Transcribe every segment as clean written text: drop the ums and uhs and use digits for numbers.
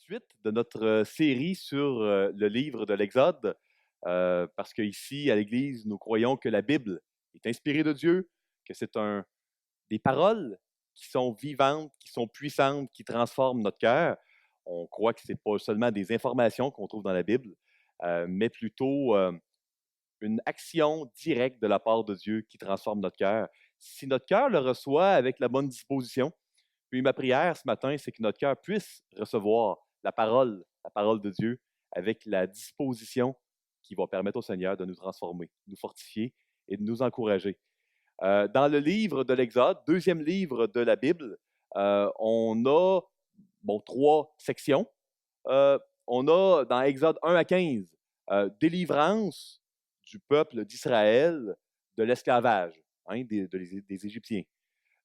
suite de notre série sur le livre de l'Exode, parce qu'ici, à l'Église, nous croyons que la Bible est inspirée de Dieu, que c'est des paroles qui sont vivantes, qui sont puissantes, qui transforment notre cœur. On croit que ce n'est pas seulement des informations qu'on trouve dans la Bible, mais plutôt une action directe de la part de Dieu qui transforme notre cœur. Si notre cœur le reçoit avec la bonne disposition, puis ma prière ce matin, c'est que notre cœur puisse recevoir la parole de Dieu, avec la disposition qui va permettre au Seigneur de nous transformer, de nous fortifier et de nous encourager. Dans le livre de l'Exode, deuxième livre de la Bible, on a trois sections. On a dans Exode 1 à 15, délivrance du peuple d'Israël de l'esclavage, des Égyptiens.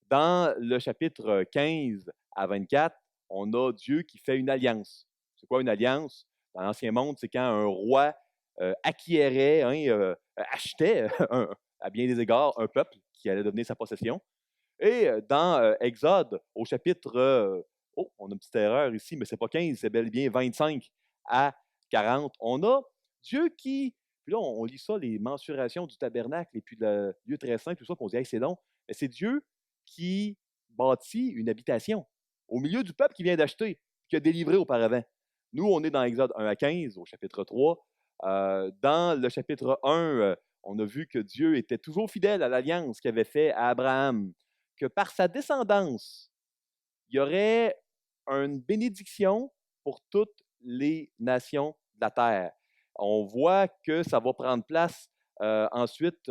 Dans le chapitre 15 à 24, on a Dieu qui fait une alliance. C'est quoi une alliance? Dans l'Ancien Monde, c'est quand un roi acquérait, achetait à bien des égards un peuple qui allait devenir sa possession. Et dans Exode, au chapitre, on a une petite erreur ici, mais c'est pas 15, c'est bel et bien 25 à 40, on a Dieu qui, puis là on lit ça, les mensurations du tabernacle et puis le lieu très saint, tout ça, qu'on se dit, hey, c'est long, mais c'est Dieu qui bâtit une habitation au milieu du peuple qui vient d'acheter, qui a délivré auparavant. Nous, on est dans Exode 1 à 15, au chapitre 3. Dans le chapitre 1, on a vu que Dieu était toujours fidèle à l'alliance qu'il avait faite à Abraham, que par sa descendance, il y aurait une bénédiction pour toutes les nations de la terre. On voit que ça va prendre place ensuite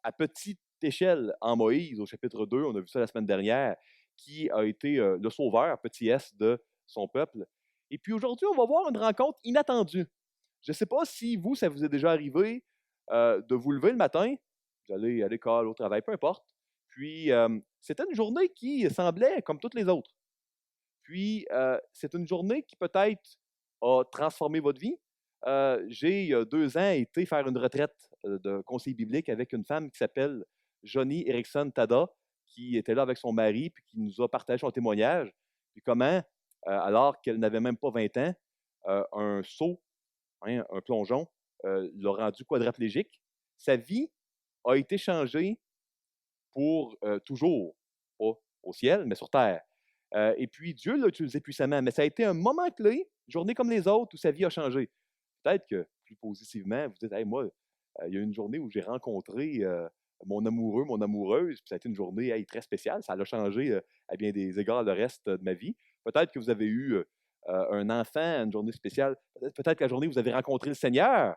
à petite échelle en Moïse, au chapitre 2, on a vu ça la semaine dernière, qui a été le sauveur, petit s, de son peuple. Et puis aujourd'hui, on va voir une rencontre inattendue. Je ne sais pas si vous, ça vous est déjà arrivé de vous lever le matin, vous allez à l'école, au travail, peu importe, puis c'était une journée qui semblait comme toutes les autres. Puis c'est une journée qui peut-être a transformé votre vie. J'ai, il y a 2 ans, été faire une retraite de conseil biblique avec une femme qui s'appelle Johnny Erickson Tada, qui était là avec son mari, puis qui nous a partagé son témoignage. Puis comment, alors qu'elle n'avait même pas 20 ans, un saut, un plongeon, l'a rendu quadraplégique. Sa vie a été changée pour toujours, pas au ciel, mais sur terre. Et puis Dieu l'a utilisé puissamment, mais ça a été un moment clé, journée comme les autres, où sa vie a changé. Peut-être que plus positivement, vous dites, hey, moi, il y a une journée où j'ai rencontré mon amoureux, mon amoureuse, puis ça a été une journée très spéciale, ça a changé à bien des égards le reste de ma vie. Peut-être que vous avez eu un enfant, une journée spéciale. Peut-être que la journée où vous avez rencontré le Seigneur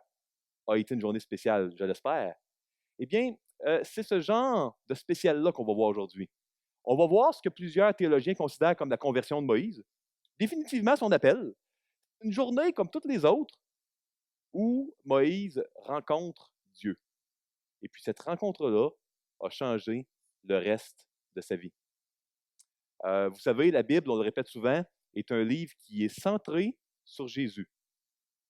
a été une journée spéciale, je l'espère. Eh bien, c'est ce genre de spécial-là qu'on va voir aujourd'hui. On va voir ce que plusieurs théologiens considèrent comme la conversion de Moïse. Définitivement son appel. Une journée comme toutes les autres où Moïse rencontre Dieu. Et puis cette rencontre-là a changé le reste de sa vie. Vous savez, la Bible, on le répète souvent, est un livre qui est centré sur Jésus.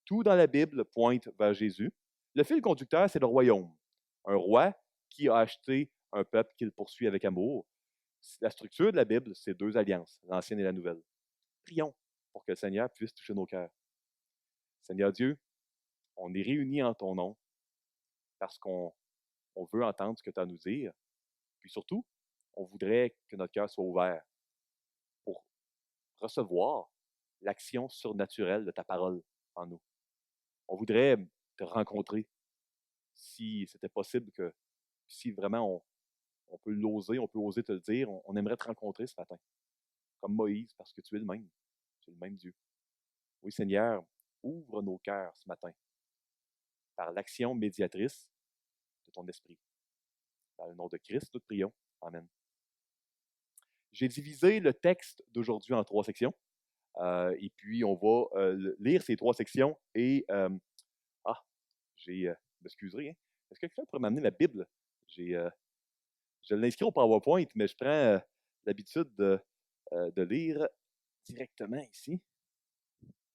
Tout dans la Bible pointe vers Jésus. Le fil conducteur, c'est le royaume. Un roi qui a acheté un peuple qu'il poursuit avec amour. La structure de la Bible, c'est 2 alliances, l'ancienne et la nouvelle. Prions pour que le Seigneur puisse toucher nos cœurs. Seigneur Dieu, on est réunis en ton nom parce qu'on veut entendre ce que tu as à nous dire. Puis surtout, on voudrait que notre cœur soit ouvert pour recevoir l'action surnaturelle de ta parole en nous. On voudrait te rencontrer si c'était possible, que si vraiment on peut l'oser, on peut oser te le dire, on aimerait te rencontrer ce matin, comme Moïse, parce que tu es le même. Tu es le même Dieu. Oui, Seigneur, ouvre nos cœurs ce matin par l'action médiatrice de ton esprit. Dans le nom de Christ, nous te prions. Amen. J'ai divisé le texte d'aujourd'hui en 3 sections. Et puis, on va lire ces 3 sections. Et, m'excuserez, hein? Est-ce que quelqu'un pourrait m'amener la Bible? Je l'inscris au PowerPoint, mais je prends l'habitude de lire directement ici.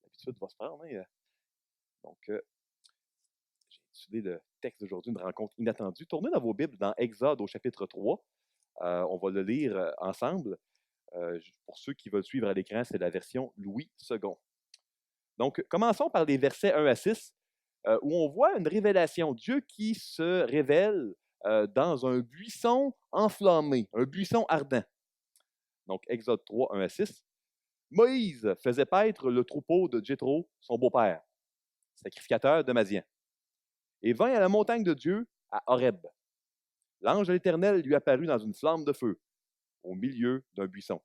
L'habitude va se prendre. Hein? Donc, j'ai étudié le texte d'aujourd'hui, une rencontre inattendue. Tournez dans vos Bibles dans Exode au chapitre 3. On va le lire ensemble. Pour ceux qui veulent suivre à l'écran, c'est la version Louis II. Donc, commençons par les versets 1 à 6, où on voit une révélation. Dieu qui se révèle dans un buisson enflammé, un buisson ardent. Donc, Exode 3, 1 à 6. Moïse faisait paître le troupeau de Jéthro, son beau-père, sacrificateur de Madian, et vint à la montagne de Dieu, à Horeb. L'ange de l'Éternel lui apparut dans une flamme de feu, au milieu d'un buisson.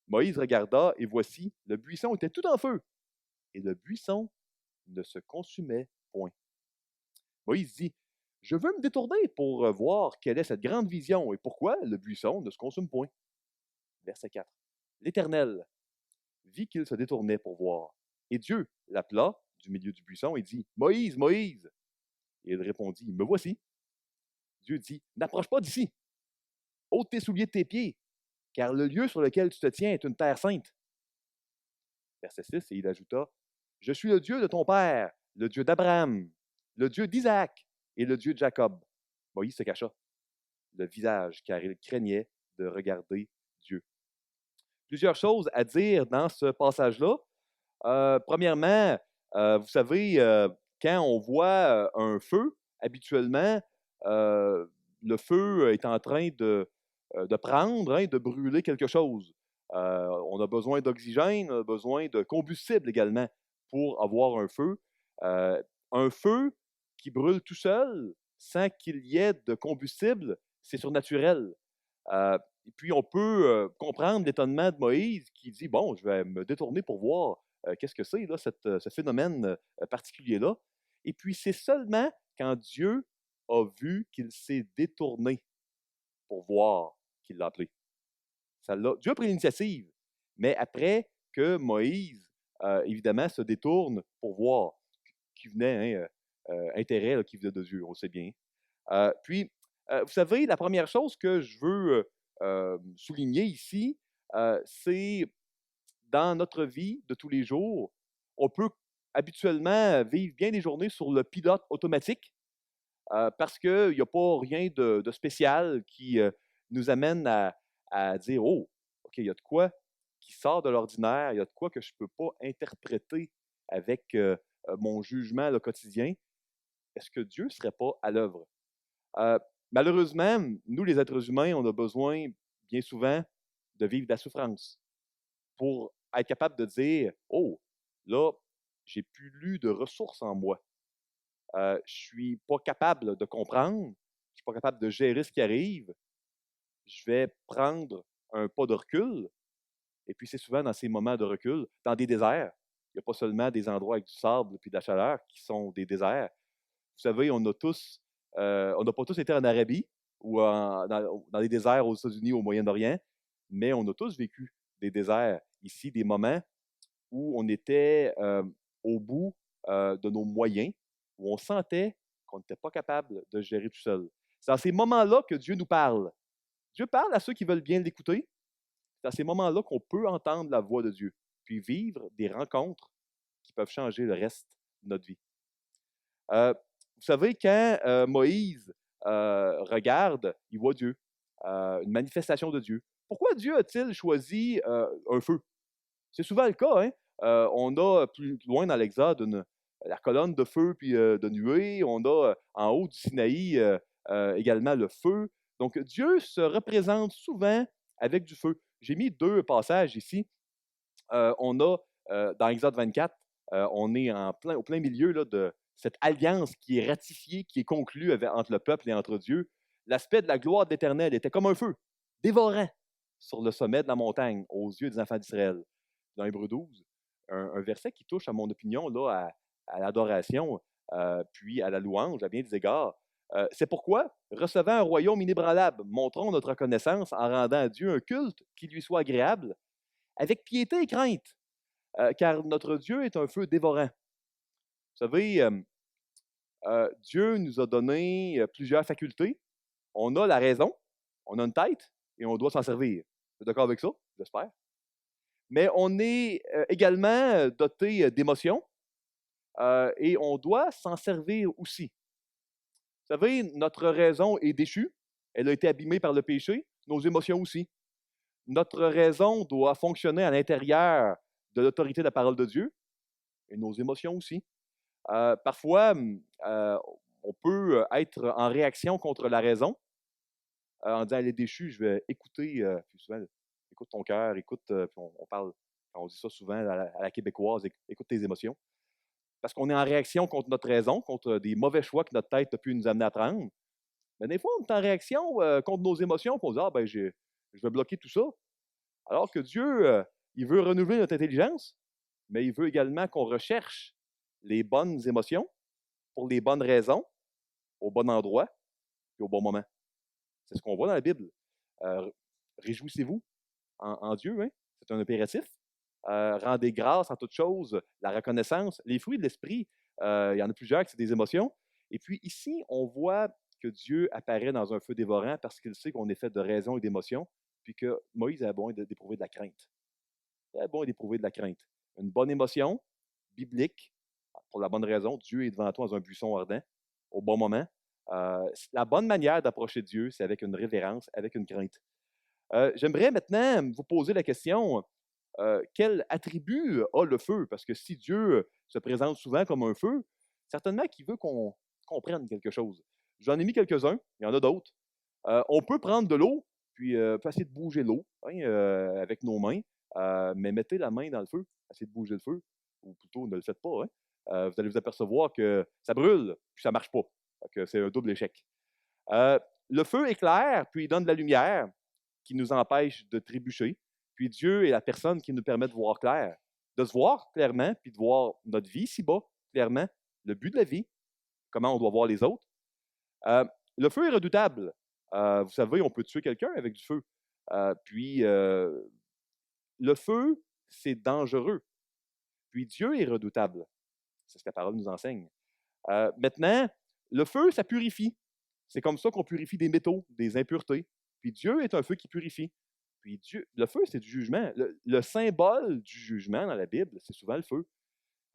Moïse regarda, et voici, le buisson était tout en feu, et le buisson ne se consumait point. Moïse dit, je veux me détourner pour voir quelle est cette grande vision, et pourquoi le buisson ne se consume point. Verset 4. L'Éternel vit qu'il se détournait pour voir, et Dieu l'appela du milieu du buisson et dit, Moïse, Moïse. Et il répondit, me voici. Dieu dit, n'approche pas d'ici, ôte tes souliers de tes pieds, car le lieu sur lequel tu te tiens est une terre sainte. Verset 6, et il ajouta, je suis le Dieu de ton père, le Dieu d'Abraham, le Dieu d'Isaac et le Dieu de Jacob. Moïse se cacha le visage, car il craignait de regarder Dieu. Plusieurs choses à dire dans ce passage-là. Premièrement, vous savez, quand on voit un feu, habituellement, le feu est en train de prendre, hein, de brûler quelque chose. On a besoin d'oxygène, on a besoin de combustible également pour avoir un feu. Un feu qui brûle tout seul, sans qu'il y ait de combustible, c'est surnaturel. Et puis, on peut comprendre l'étonnement de Moïse qui dit, bon, je vais me détourner pour voir qu'est-ce que c'est, là, ce phénomène particulier-là. Et puis, c'est seulement quand Dieu a vu qu'il s'est détourné pour voir qu'il l'a appelé. Dieu a pris l'initiative, mais après que Moïse, évidemment, se détourne pour voir qui venait, hein, intérêt là, qui venait de Dieu, on sait bien. Puis, vous savez, la première chose que je veux souligner ici, c'est dans notre vie de tous les jours, on peut habituellement vivre bien des journées sur le pilote automatique parce qu'il n'y a pas rien de spécial qui nous amène à dire, oh, OK, il y a de quoi qui sort de l'ordinaire, il y a de quoi que je ne peux pas interpréter avec mon jugement le quotidien. Est-ce que Dieu ne serait pas à l'œuvre? Malheureusement, nous, les êtres humains, on a besoin, bien souvent, de vivre de la souffrance pour être capable de dire, oh, là, j'ai plus de ressources en moi. Je ne suis pas capable de comprendre, je ne suis pas capable de gérer ce qui arrive. Je vais prendre un pas de recul. Et puis, c'est souvent dans ces moments de recul, dans des déserts. Il n'y a pas seulement des endroits avec du sable et de la chaleur qui sont des déserts. Vous savez, on n'a pas tous été en Arabie ou dans les déserts aux États-Unis, au Moyen-Orient, mais on a tous vécu des déserts ici, des moments où on était au bout de nos moyens, où on sentait qu'on n'était pas capable de gérer tout seul. C'est dans ces moments-là que Dieu nous parle. Dieu parle à ceux qui veulent bien l'écouter. C'est dans ces moments-là qu'on peut entendre la voix de Dieu, puis vivre des rencontres qui peuvent changer le reste de notre vie. Vous savez, quand Moïse regarde, il voit Dieu, une manifestation de Dieu. Pourquoi Dieu a-t-il choisi un feu? C'est souvent le cas. Hein? On a plus loin dans l'Exode la colonne de feu puis de nuée. On a en haut du Sinaï également le feu. Donc, Dieu se représente souvent avec du feu. J'ai mis deux passages ici. On a, dans Exode 24, on est au plein milieu là, de cette alliance qui est ratifiée, qui est conclue entre le peuple et entre Dieu. L'aspect de la gloire de l'Éternel était comme un feu, dévorant sur le sommet de la montagne, aux yeux des enfants d'Israël. Dans Hébreux 12, un verset qui touche, à mon opinion, là, à l'adoration, puis à la louange, à bien des égards. C'est pourquoi, recevant un royaume inébranlable, montrons notre reconnaissance en rendant à Dieu un culte qui lui soit agréable, avec piété et crainte, car notre Dieu est un feu dévorant. Vous savez, Dieu nous a donné plusieurs facultés. On a la raison, on a une tête et on doit s'en servir. Vous êtes d'accord avec ça? J'espère. Mais on est également doté d'émotions et on doit s'en servir aussi. Vous savez, notre raison est déchue, elle a été abîmée par le péché, nos émotions aussi. Notre raison doit fonctionner à l'intérieur de l'autorité de la parole de Dieu. et nos émotions aussi. Parfois, on peut être en réaction contre la raison, en disant, elle est déchue, je vais écouter, puis souvent, écoute ton cœur, écoute, puis on parle, on dit ça souvent à la québécoise, écoute tes émotions. Parce qu'on est en réaction contre notre raison, contre des mauvais choix que notre tête a pu nous amener à prendre. Mais des fois, on est en réaction contre nos émotions, puis on se dit, ah ben, je vais bloquer tout ça. Alors que Dieu, il veut renouveler notre intelligence, mais il veut également qu'on recherche les bonnes émotions pour les bonnes raisons, au bon endroit et au bon moment. C'est ce qu'on voit dans la Bible. Euh, Réjouissez-vous en Dieu, hein? C'est un impératif. Rendez grâce en toutes choses, la reconnaissance, les fruits de l'esprit, il y en a plusieurs qui c'est des émotions. Et puis ici, on voit que Dieu apparaît dans un feu dévorant parce qu'il sait qu'on est fait de raison et d'émotions, puis que Moïse a bon d'éprouver de la crainte. Il a bon d'éprouver de la crainte. Une bonne émotion, biblique, pour la bonne raison, Dieu est devant toi dans un buisson ardent, au bon moment. La bonne manière d'approcher Dieu, c'est avec une révérence, avec une crainte. J'aimerais maintenant vous poser la question, quel attribut a le feu? Parce que si Dieu se présente souvent comme un feu, certainement qu'il veut qu'on comprenne quelque chose. J'en ai mis quelques-uns, il y en a d'autres. On peut prendre de l'eau, puis peut essayer de bouger l'eau hein, avec nos mains, mais mettez la main dans le feu, essayez de bouger le feu, ou plutôt ne le faites pas. Hein. Vous allez vous apercevoir que ça brûle, puis ça ne marche pas. C'est un double échec. Le feu éclaire, puis il donne de la lumière qui nous empêche de trébucher. Puis Dieu est la personne qui nous permet de voir clair, de se voir clairement, puis de voir notre vie si-bas clairement, le but de la vie, comment on doit voir les autres. Le feu est redoutable. Vous savez, on peut tuer quelqu'un avec du feu. Puis le feu, c'est dangereux. Puis Dieu est redoutable. C'est ce que la parole nous enseigne. Maintenant, le feu, ça purifie. C'est comme ça qu'on purifie des métaux, des impuretés. Puis Dieu est un feu qui purifie. Puis Dieu, le feu, c'est du jugement. Le symbole du jugement dans la Bible, c'est souvent le feu.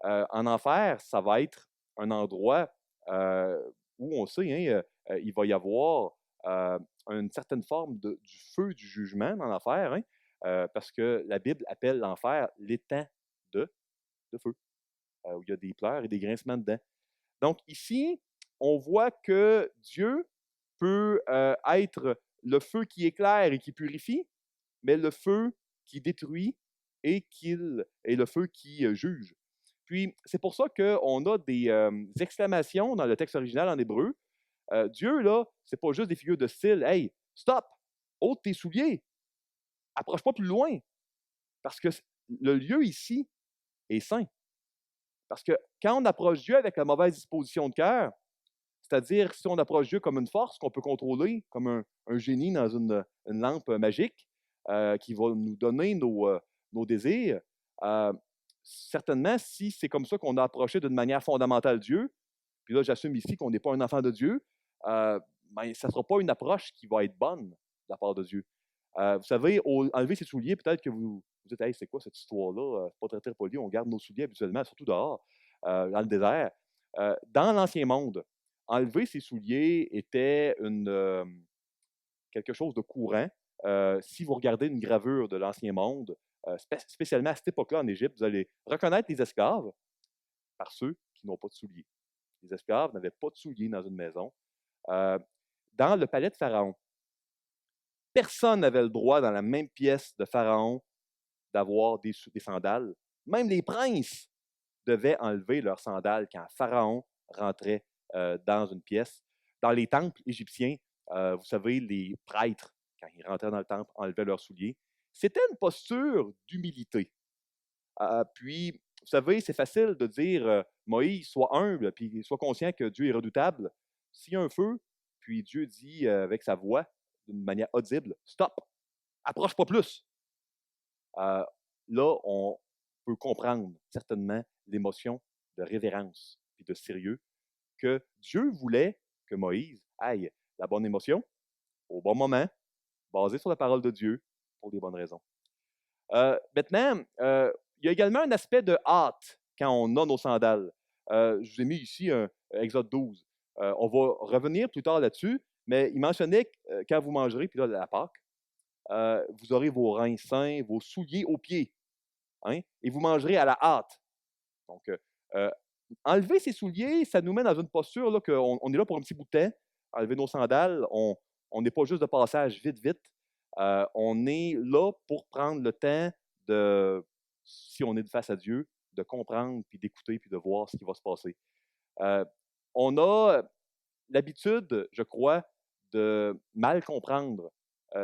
En enfer, ça va être un endroit où on sait, hein, il va y avoir une certaine forme du feu du jugement dans l'enfer, hein, parce que la Bible appelle l'enfer l'étang de feu, où il y a des pleurs et des grincements dedans. Donc ici, on voit que Dieu peut être le feu qui éclaire et qui purifie, mais le feu qui détruit et le feu qui juge. Puis, c'est pour ça qu'on a des exclamations dans le texte original en hébreu. Dieu, là, c'est pas juste des figures de style. Hey, stop, ôte tes souliers, approche pas plus loin, parce que le lieu ici est saint. Parce que quand on approche Dieu avec la mauvaise disposition de cœur, c'est-à-dire si on approche Dieu comme une force qu'on peut contrôler, comme un génie dans une lampe magique qui va nous donner nos désirs, certainement, si c'est comme ça qu'on a approché d'une manière fondamentale Dieu, puis là, j'assume ici qu'on n'est pas un enfant de Dieu, ben, ça ne sera pas une approche qui va être bonne de la part de Dieu. Vous savez, enlever ses souliers, peut-être que vous dites, hey, c'est quoi cette histoire-là? C'est pas très, très poli, on garde nos souliers habituellement, surtout dehors, dans le désert. Dans l'Ancien Monde, enlever ses souliers était quelque chose de courant. Si vous regardez une gravure de l'Ancien Monde, spécialement à cette époque-là en Égypte, vous allez reconnaître les esclaves par ceux qui n'ont pas de souliers. Les esclaves n'avaient pas de souliers dans une maison. Dans le palais de Pharaon, personne n'avait le droit, dans la même pièce de Pharaon, d'avoir des sandales. Même les princes devaient enlever leurs sandales quand Pharaon rentrait dans une pièce. Dans les temples égyptiens, vous savez, les prêtres, quand ils rentraient dans le temple, enlevaient leurs souliers. C'était une posture d'humilité. Puis, vous savez, c'est facile de dire Moïse, sois humble, puis sois conscient que Dieu est redoutable. S'il y a un feu, puis Dieu dit avec sa voix, d'une manière audible, stop, approche pas plus. Là, on peut comprendre certainement l'émotion de révérence et de sérieux que Dieu voulait que Moïse aille la bonne émotion au bon moment, basée sur la parole de Dieu pour des bonnes raisons. Maintenant, il y a également un aspect de hâte quand on a nos sandales. Je vous ai mis ici un Exode 12. On va revenir plus tard là-dessus, mais il mentionnait que quand vous mangerez, puis là, la Pâque, vous aurez vos reins sains, vos souliers aux pieds, hein, et vous mangerez à la hâte. Donc, euh, enlever ses souliers, ça nous met dans une posture là, qu'on on est là pour un petit bout de temps. Enlever nos sandales, on n'est pas juste de passage vite, vite. On est là pour prendre le temps de, si on est de face à Dieu, de comprendre, puis d'écouter, puis de voir ce qui va se passer. Euh, on a l'habitude, je crois, de mal comprendre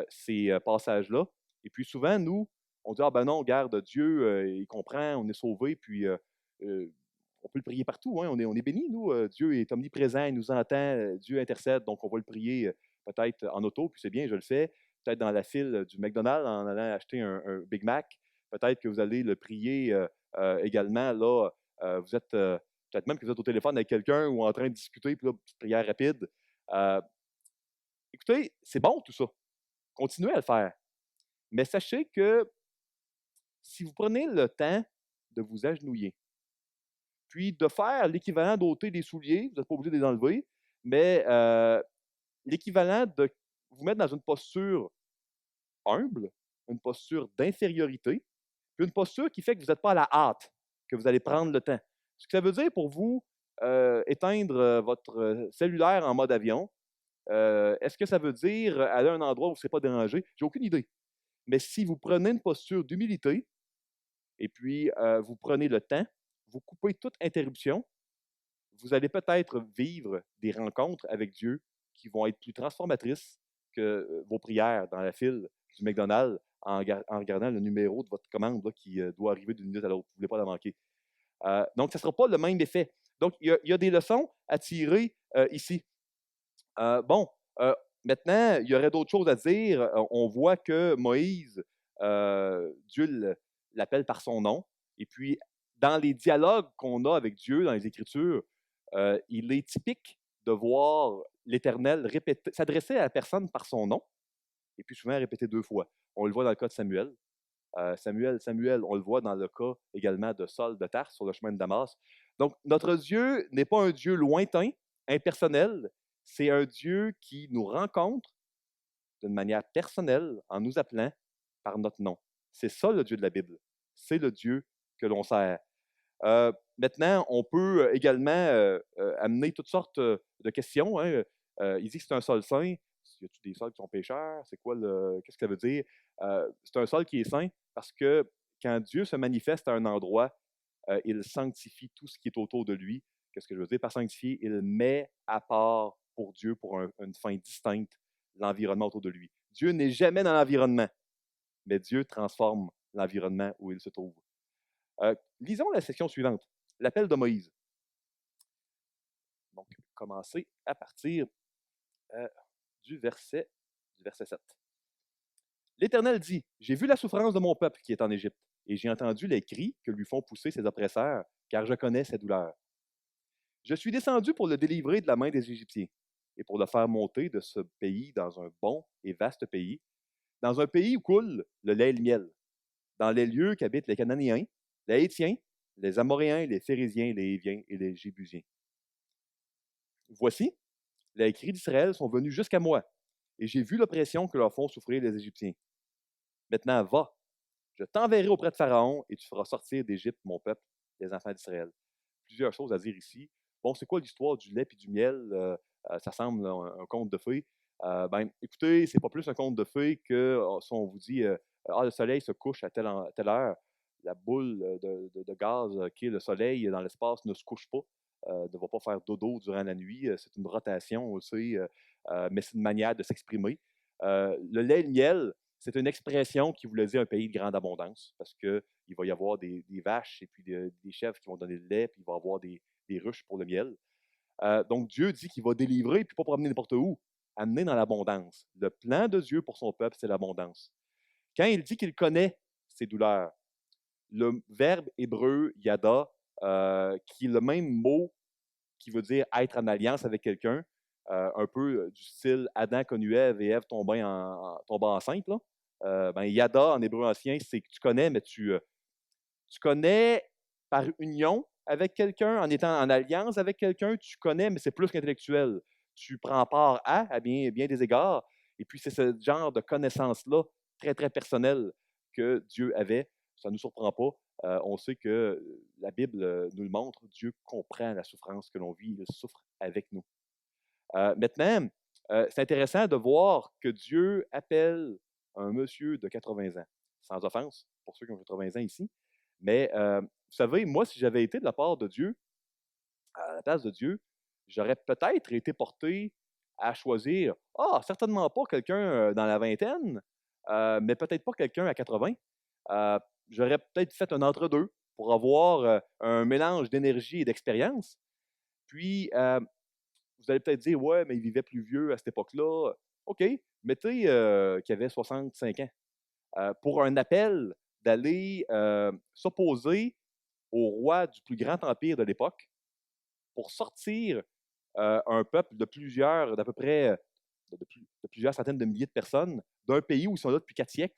ces passages-là. Et puis souvent, nous, on dit, ah ben non, regarde, Dieu, il comprend, on est sauvé, puis euh, on peut le prier partout, hein, on est bénis, nous. Dieu est omniprésent, il nous entend, Dieu intercède, donc on va le prier peut-être en auto, puis c'est bien, je le fais, peut-être dans la file du McDonald's en allant acheter un Big Mac. Peut-être que vous allez le prier également, là, vous êtes peut-être même que vous êtes au téléphone avec quelqu'un ou en train de discuter, puis là, petite prière rapide. Euh, Écoutez, c'est bon tout ça. Continuez à le faire. Mais sachez que si vous prenez le temps de vous agenouiller, puis de faire l'équivalent d'ôter des souliers, vous n'êtes pas obligé de les enlever, mais l'équivalent de vous mettre dans une posture humble, une posture d'infériorité, puis une posture qui fait que vous n'êtes pas à la hâte, que vous allez prendre le temps. Ce que ça veut dire pour vous, éteindre votre cellulaire en mode avion, est-ce que ça veut dire aller à un endroit où vous ne serez pas dérangé? J'ai aucune idée. Mais si vous prenez une posture d'humilité et puis vous prenez le temps, vous coupez toute interruption, vous allez peut-être vivre des rencontres avec Dieu qui vont être plus transformatrices que vos prières dans la file du McDonald's en regardant le numéro de votre commande là, qui doit arriver d'une minute à l'autre. Vous ne voulez pas la manquer. Donc, ça ne sera pas le même effet. Donc, il y a des leçons à tirer ici. Bon, maintenant, il y aurait d'autres choses à dire. On voit que Moïse, Dieu l'appelle par son nom. Et puis, dans les dialogues qu'on a avec Dieu dans les Écritures, il est typique de voir l'Éternel s'adresser à la personne par son nom, et puis souvent répéter deux fois. On le voit dans le cas de Samuel. Samuel, Samuel, on le voit dans le cas également de Saul de Tarse sur le chemin de Damas. Donc, notre Dieu n'est pas un Dieu lointain, impersonnel, c'est un Dieu qui nous rencontre d'une manière personnelle en nous appelant par notre nom. C'est ça le Dieu de la Bible. C'est le Dieu que l'on sert. Maintenant, on peut également amener toutes sortes de questions. Hein. Il dit que c'est un sol saint. Y a-t-il des sols qui sont pécheurs? C'est quoi qu'est-ce que ça veut dire? C'est un sol qui est saint parce que quand Dieu se manifeste à un endroit, il sanctifie tout ce qui est autour de lui. Qu'est-ce que je veux dire par sanctifier? Il met à part pour Dieu, pour une fin distincte, l'environnement autour de lui. Dieu n'est jamais dans l'environnement, mais Dieu transforme l'environnement où il se trouve. Lisons la section suivante, l'appel de Moïse. Donc, commencer à partir du verset 7. L'Éternel dit, j'ai vu la souffrance de mon peuple qui est en Égypte, et j'ai entendu les cris que lui font pousser ses oppresseurs, car je connais ses douleurs. Je suis descendu pour le délivrer de la main des Égyptiens, et pour le faire monter de ce pays dans un bon et vaste pays, dans un pays où coule le lait et le miel, dans les lieux qu'habitent les Cananéens, les Hétiens, les Amoréens, les Phérésiens, les Héviens et les Jébusiens. Voici, les cris d'Israël sont venus jusqu'à moi, et j'ai vu l'oppression que leur font souffrir les Égyptiens. Maintenant, va, je t'enverrai auprès de Pharaon, et tu feras sortir d'Égypte mon peuple, les enfants d'Israël. Plusieurs choses à dire ici. Bon, c'est quoi l'histoire du lait et du miel? Ça semble un conte de fées. Écoutez, c'est pas plus un conte de fées que si on vous dit le soleil se couche à telle heure, la boule de gaz qui est le soleil dans l'espace ne se couche pas, ne va pas faire dodo durant la nuit. C'est une rotation aussi, mais c'est une manière de s'exprimer. Le lait et le miel, c'est une expression qui voulait dire un pays de grande abondance, parce qu'il va y avoir des vaches et puis des chèvres qui vont donner le lait, puis il va y avoir des ruches pour le miel. Donc Dieu dit qu'il va délivrer, puis pas promener n'importe où, amener dans l'abondance. Le plan de Dieu pour son peuple, c'est l'abondance. Quand il dit qu'il connaît ses douleurs, le verbe hébreu yada, qui est le même mot qui veut dire être en alliance avec quelqu'un, un peu du style Adam connu Ève et Ève tombant enceinte. Là. Yada en hébreu ancien, c'est que tu connais, mais tu connais par union avec quelqu'un, en étant en alliance avec quelqu'un, tu connais, mais c'est plus qu'intellectuel. Tu prends part à bien, bien des égards. Et puis, c'est ce genre de connaissance-là, très, très personnelle, que Dieu avait. Ça ne nous surprend pas. On sait que la Bible nous le montre, Dieu comprend la souffrance que l'on vit, il souffre avec nous. Maintenant, c'est intéressant de voir que Dieu appelle un monsieur de 80 ans, sans offense pour ceux qui ont 80 ans ici, mais vous savez, moi, si j'avais été de la part de Dieu, à la place de Dieu, j'aurais peut-être été porté à choisir, certainement pas quelqu'un dans la vingtaine, mais peut-être pas quelqu'un à 80. Euh, J'aurais peut-être fait un entre-deux pour avoir un mélange d'énergie et d'expérience. Puis, vous allez peut-être dire, ouais, mais il vivait plus vieux à cette époque-là. OK, mettez qu'il avait 65 ans. Pour un appel d'aller s'opposer au roi du plus grand empire de l'époque pour sortir un peuple d'à peu près de plusieurs centaines de milliers de personnes d'un pays où ils sont là depuis 4 siècles,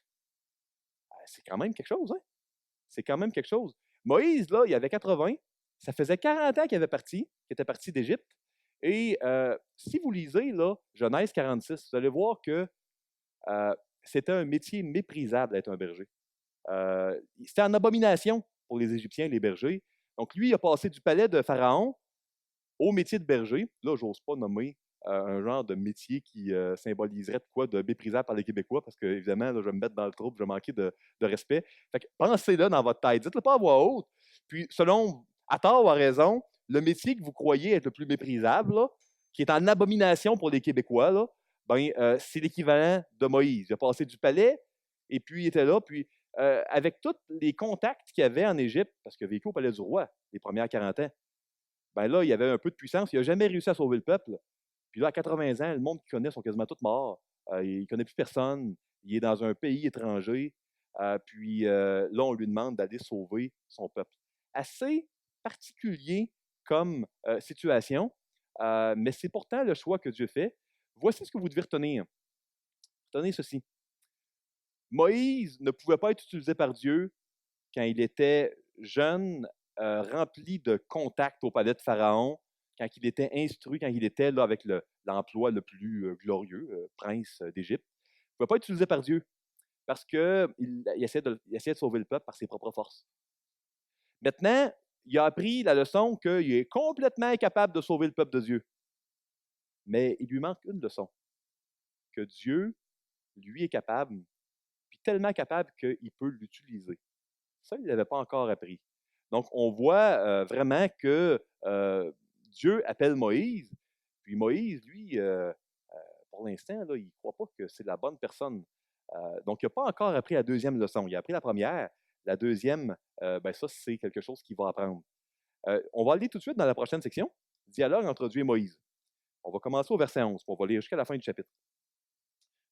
c'est quand même quelque chose, hein? C'est quand même quelque chose. Moïse, là, il avait 80. Ça faisait 40 ans qu'il était parti d'Égypte. Et si vous lisez là, Genèse 46, vous allez voir que c'était un métier méprisable d'être un berger. C'était en abomination pour les Égyptiens, les bergers. Donc lui, il a passé du palais de Pharaon au métier de berger. Là, j'ose pas nommer un genre de métier qui symboliserait de quoi de méprisable par les Québécois, parce que, évidemment, là, je vais me mettre dans le trouble, je vais manquer de respect. Fait que pensez-le dans votre tête, dites-le pas à voix haute. Puis, selon, à tort ou à raison, le métier que vous croyez être le plus méprisable, là, qui est en abomination pour les Québécois, là, ben, c'est l'équivalent de Moïse. Il a passé du palais, et puis il était là, puis avec tous les contacts qu'il avait en Égypte, parce qu'il a vécu au palais du roi les premières 40 ans, ben là, il y avait un peu de puissance. Il n'a jamais réussi à sauver le peuple. Puis là, à 80 ans, le monde qu'il connaît sont quasiment tous morts. Il ne connaît plus personne. Il est dans un pays étranger. Puis là, on lui demande d'aller sauver son peuple. Assez particulier comme situation, mais c'est pourtant le choix que Dieu fait. Voici ce que vous devez retenir. Retenez ceci. Moïse ne pouvait pas être utilisé par Dieu quand il était jeune, rempli de contacts au palais de Pharaon, quand il était instruit, quand il était là avec l'emploi le plus glorieux, prince d'Égypte. Il ne pouvait pas être utilisé par Dieu parce qu'il essayait de sauver le peuple par ses propres forces. Maintenant, il a appris la leçon qu'il est complètement incapable de sauver le peuple de Dieu. Mais il lui manque une leçon, que Dieu, lui, est capable, puis tellement capable qu'il peut l'utiliser. Ça, il ne l'avait pas encore appris. Donc, on voit vraiment que Dieu appelle Moïse, puis Moïse, lui, pour l'instant, là, il ne croit pas que c'est la bonne personne. Donc, il n'a pas encore appris la deuxième leçon. Il a appris la première. La deuxième, ben ça, c'est quelque chose qu'il va apprendre. On va aller tout de suite dans la prochaine section, dialogue entre Dieu et Moïse. On va commencer au verset 11, puis on va lire jusqu'à la fin du chapitre.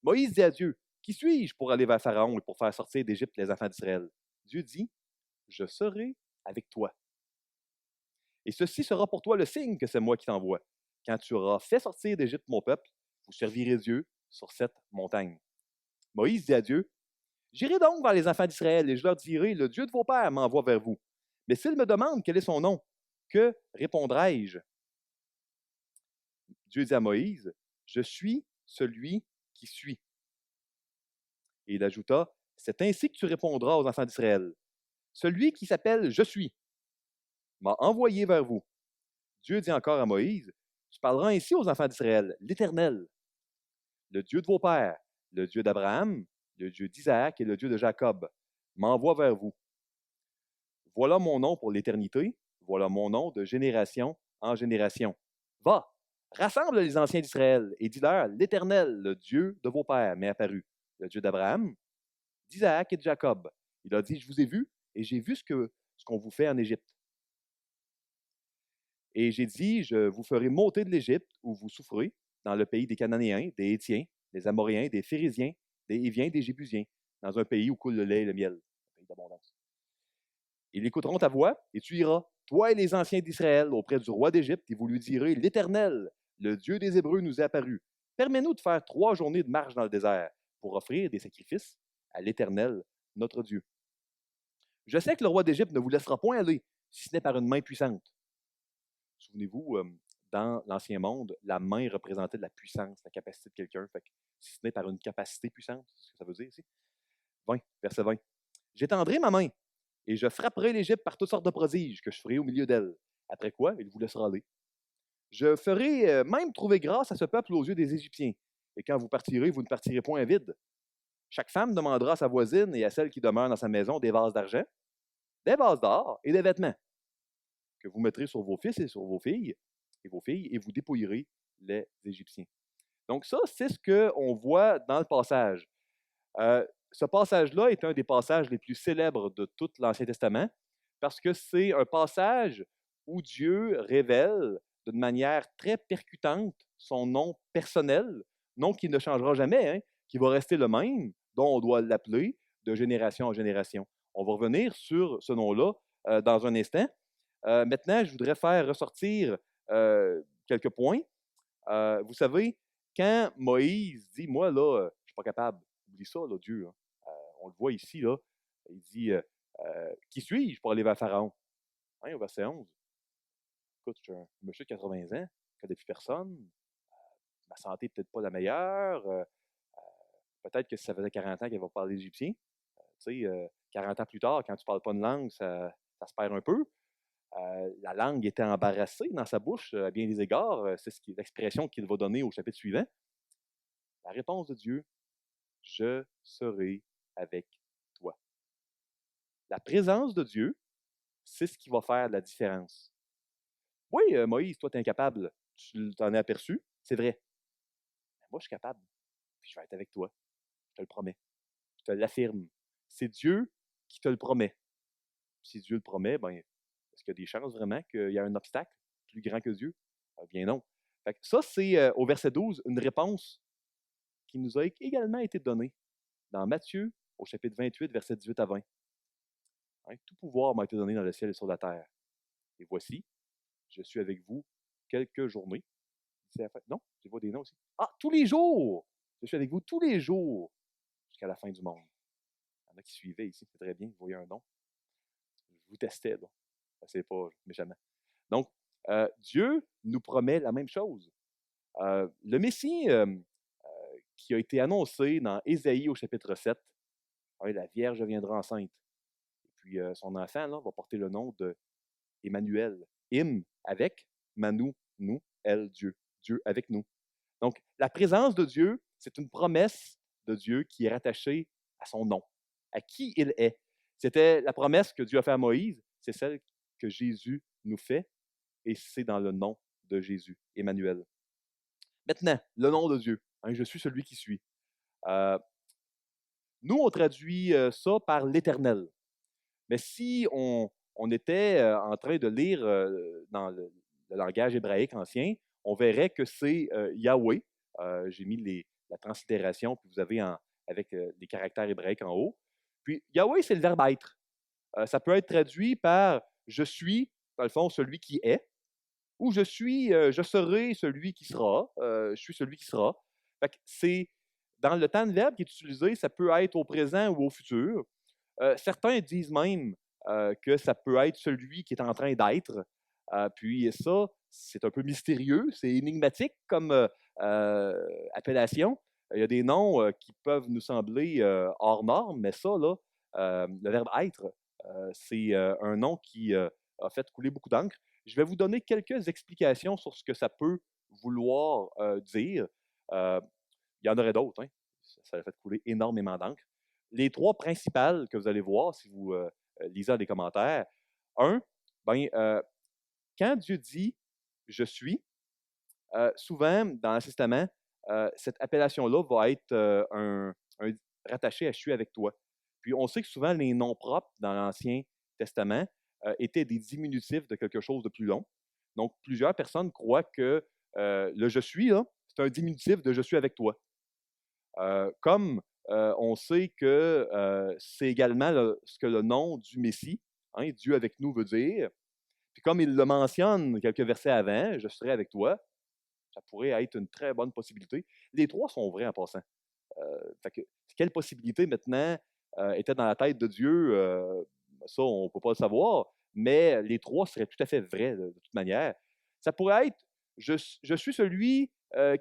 Moïse dit à Dieu, « Qui suis-je pour aller vers Pharaon et pour faire sortir d'Égypte les enfants d'Israël? » Dieu dit, « Je serai avec toi. Et ceci sera pour toi le signe que c'est moi qui t'envoie. Quand tu auras fait sortir d'Égypte mon peuple, vous servirez Dieu sur cette montagne. » Moïse dit à Dieu, « J'irai donc vers les enfants d'Israël et je leur dirai, le Dieu de vos pères m'envoie vers vous. Mais s'ils me demandent quel est son nom, que répondrai-je? » Dieu dit à Moïse, « Je suis celui qui suis. » Et il ajouta, « C'est ainsi que tu répondras aux enfants d'Israël. Celui qui s'appelle Je suis m'a envoyé vers vous. » Dieu dit encore à Moïse, « Tu parleras ainsi aux enfants d'Israël, l'Éternel, le Dieu de vos pères, le Dieu d'Abraham, le Dieu d'Isaac et le Dieu de Jacob, m'envoie vers vous. Voilà mon nom pour l'éternité, voilà mon nom de génération en génération. Va, rassemble les anciens d'Israël et dis-leur, l'Éternel, le Dieu de vos pères, m'est apparu, le Dieu d'Abraham, d'Isaac et de Jacob. Il a dit, je vous ai vu et j'ai vu ce qu'on vous fait en Égypte. Et j'ai dit, je vous ferai monter de l'Égypte où vous souffrez, dans le pays des Cananéens, des Hétiens, des Amoréens, des Phérésiens, des Hiviens, des Jébusiens, dans un pays où coule le lait et le miel, un pays d'abondance. Ils écouteront ta voix et tu iras, toi et les anciens d'Israël, auprès du roi d'Égypte, et vous lui direz, l'Éternel, le Dieu des Hébreux, nous est apparu. Permets-nous de faire 3 journées de marche dans le désert pour offrir des sacrifices à l'Éternel, notre Dieu. Je sais que le roi d'Égypte ne vous laissera point aller, si ce n'est par une main puissante. Souvenez-vous, dans l'Ancien Monde, la main représentait de la puissance, la capacité de quelqu'un. Fait que si ce n'est par une capacité puissante, c'est ce que ça veut dire ici. 20, verset 20. J'étendrai ma main, et je frapperai l'Égypte par toutes sortes de prodiges que je ferai au milieu d'elle. Après quoi, il vous laissera aller. Je ferai même trouver grâce à ce peuple aux yeux des Égyptiens. Et quand vous partirez, vous ne partirez point vide. Chaque femme demandera à sa voisine et à celle qui demeure dans sa maison des vases d'argent, des vases d'or et des vêtements que vous mettrez sur vos fils et sur vos filles, et vous dépouillerez les Égyptiens. Donc ça, c'est ce qu'on voit dans le passage. Ce passage-là est un des passages les plus célèbres de tout l'Ancien Testament parce que c'est un passage où Dieu révèle d'une manière très percutante son nom personnel, nom qui ne changera jamais, hein, qui va rester le même, dont on doit l'appeler de génération en génération. On va revenir sur ce nom-là dans un instant. Maintenant, je voudrais faire ressortir quelques points. Vous savez, quand Moïse dit, moi, là, je ne suis pas capable, oublie ça, là, Dieu. Hein. On le voit ici, là. Il dit, qui suis-je pour aller vers Pharaon? Hein, au verset 11. Écoute, je suis un monsieur de 80 ans, je ne connais plus personne. Ma santé n'est peut-être pas la meilleure. Peut-être que si ça faisait 40 ans qu'elle va parler égyptien. Tu sais, 40 ans plus tard, quand tu ne parles pas une langue, ça se perd un peu. La langue était embarrassée dans sa bouche à bien des égards. C'est l'expression qu'il va donner au chapitre suivant. La réponse de Dieu, je serai avec toi. La présence de Dieu, c'est ce qui va faire la différence. Oui, Moïse, toi, tu es incapable. Tu t'en es aperçu, c'est vrai. Mais moi, je suis capable. Puis je vais être avec toi. Je te le promets. Je te l'affirme. C'est Dieu qui te le promet. Si Dieu le promet, ben, est-ce qu'il y a des chances vraiment qu'il y a un obstacle plus grand que Dieu? Bien non. Fait que ça, c'est au verset 12, une réponse qui nous a également été donnée dans Matthieu, au chapitre 28, verset 18 à 20. Hein, tout pouvoir m'a été donné dans le ciel et sur la terre. Et voici, je suis avec vous quelques journées. C'est la fin. Non, je vois des noms aussi. Ah, tous les jours! Je suis avec vous tous les jours jusqu'à la fin du monde. Il y en a qui suivaient ici, c'est très bien, vous voyez un nom. Je vous testais, là. C'est pas méchamment. Donc, Dieu nous promet la même chose. Le Messie qui a été annoncé dans Ésaïe au chapitre 7, hein, la Vierge viendra enceinte. Et puis son enfant là, va porter le nom de Emmanuel. Im avec, Manu, nous, elle, Dieu. Dieu avec nous. Donc, la présence de Dieu, c'est une promesse de Dieu qui est rattachée à son nom, à qui il est. C'était la promesse que Dieu a faite à Moïse, c'est celle que Jésus nous fait, et c'est dans le nom de Jésus, Emmanuel. Maintenant, le nom de Dieu. Hein, je suis celui qui suis. Nous, on traduit ça par l'Éternel. Mais si on était en train de lire dans le langage hébraïque ancien, on verrait que c'est Yahweh. J'ai mis la translittération, puis vous avez avec les caractères hébraïques en haut. Puis Yahweh, c'est le verbe être. Ça peut être traduit par je suis, dans le fond, celui qui est, ou je serai celui qui sera, je suis celui qui sera. Fait que c'est dans le temps de verbe qui est utilisé, ça peut être au présent ou au futur. Certains disent même que ça peut être celui qui est en train d'être. Puis ça, c'est un peu mystérieux, c'est énigmatique comme appellation. Il y a des noms qui peuvent nous sembler hors normes, mais ça, là, le verbe être, c'est un nom qui a fait couler beaucoup d'encre. Je vais vous donner quelques explications sur ce que ça peut vouloir dire. Il y en aurait d'autres, hein. Ça a fait couler énormément d'encre. Les trois principales que vous allez voir si vous lisez les commentaires. Un, ben, quand Dieu dit je suis, souvent dans l'Ancien Testament, cette appellation-là va être rattachée à je suis avec toi. Puis on sait que souvent les noms propres dans l'Ancien Testament étaient des diminutifs de quelque chose de plus long. Donc plusieurs personnes croient que le je suis, là, c'est un diminutif de je suis avec toi. Comme on sait que c'est également ce que le nom du Messie, hein, Dieu avec nous veut dire. Puis comme il le mentionne quelques versets avant, je serai avec toi, ça pourrait être une très bonne possibilité. Les trois sont vrais en passant. Fait que, quelle possibilité maintenant était dans la tête de Dieu, ça, on ne peut pas le savoir, mais les trois seraient tout à fait vrais de toute manière. Ça pourrait être je suis celui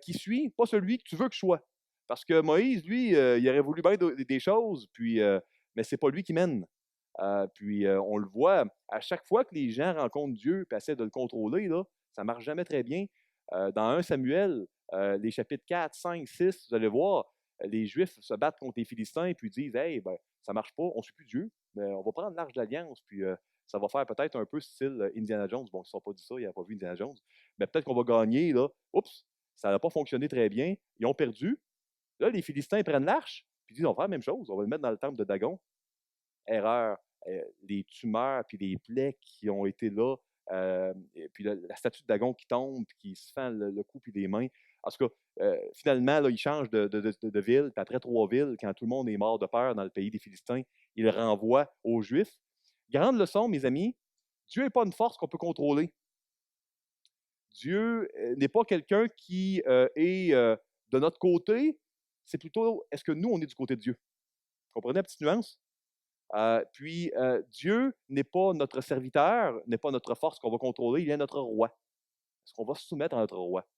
qui suis, pas celui que tu veux que je sois. Parce que Moïse, lui, il aurait voulu bien des choses, puis, mais ce n'est pas lui qui mène. Puis on le voit, à chaque fois que les gens rencontrent Dieu et essaient de le contrôler, là, ça ne marche jamais très bien. Dans 1 Samuel, les chapitres 4, 5, 6, vous allez voir, les Juifs se battent contre les Philistins puis disent Hey, ben, ça ne marche pas, on ne suit plus Dieu, mais on va prendre l'Arche de l'Alliance, puis ça va faire peut-être un peu style Indiana Jones. Bon, ils ne se sont pas dit ça, ils n'ont pas vu Indiana Jones, mais peut-être qu'on va gagner, là. Oups, ça n'a pas fonctionné très bien, ils ont perdu. Là, les Philistins prennent l'arche, puis disent on va faire la même chose, on va le mettre dans le temple de Dagon. Erreur. Les tumeurs puis les plaies qui ont été là, et puis la statue de Dagon qui tombe, puis qui se fend le cou puis les mains. En tout cas, finalement, là, il change de ville, puis après 3 villes, quand tout le monde est mort de peur dans le pays des Philistins, il le renvoie aux Juifs. Grande leçon, mes amis, Dieu n'est pas une force qu'on peut contrôler. Dieu n'est pas quelqu'un qui est de notre côté, c'est plutôt est-ce que nous, on est du côté de Dieu? Vous comprenez la petite nuance? Puis, Dieu n'est pas notre serviteur, n'est pas notre force qu'on va contrôler, il est notre roi. Est-ce qu'on va se soumettre à notre roi?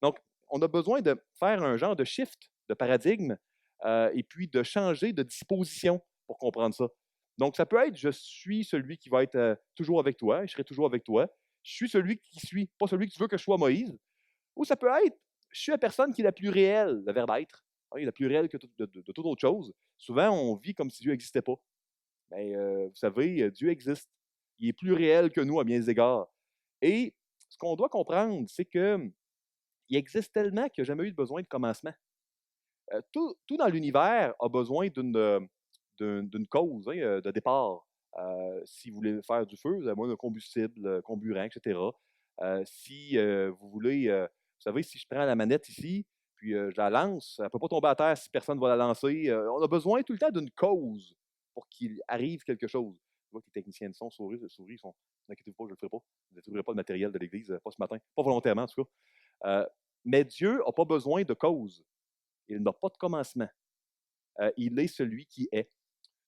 Donc, on a besoin de faire un genre de shift de paradigme et puis de changer de disposition pour comprendre ça. Donc, ça peut être je suis celui qui va être toujours avec toi, je serai toujours avec toi. Je suis celui qui suis, pas celui que tu veux que je sois Moïse. Ou ça peut être je suis la personne qui est la plus réelle, le verbe être. Il est la plus réelle que de toute autre chose. Souvent, on vit comme si Dieu n'existait pas. Mais vous savez, Dieu existe. Il est plus réel que nous à bien des égards. Et ce qu'on doit comprendre, c'est qu'il existe tellement qu'il n'y a jamais eu besoin de commencement. Tout dans l'univers a besoin d'une cause, hein, de départ. Si vous voulez faire du feu, vous avez besoin de combustible, comburant, etc. Si vous voulez, vous savez, si je prends la manette ici, puis je la lance, elle ne peut pas tomber à terre si personne ne va la lancer. On a besoin tout le temps d'une cause pour qu'il arrive quelque chose. Je vois que les techniciens de son sourient, ils sont. N'inquiétez-vous pas, je ne le ferai pas. Je ne détruirai pas le matériel de l'Église, pas ce matin, pas volontairement en tout cas. Mais Dieu n'a pas besoin de cause. Il n'a pas de commencement. Il est celui qui est.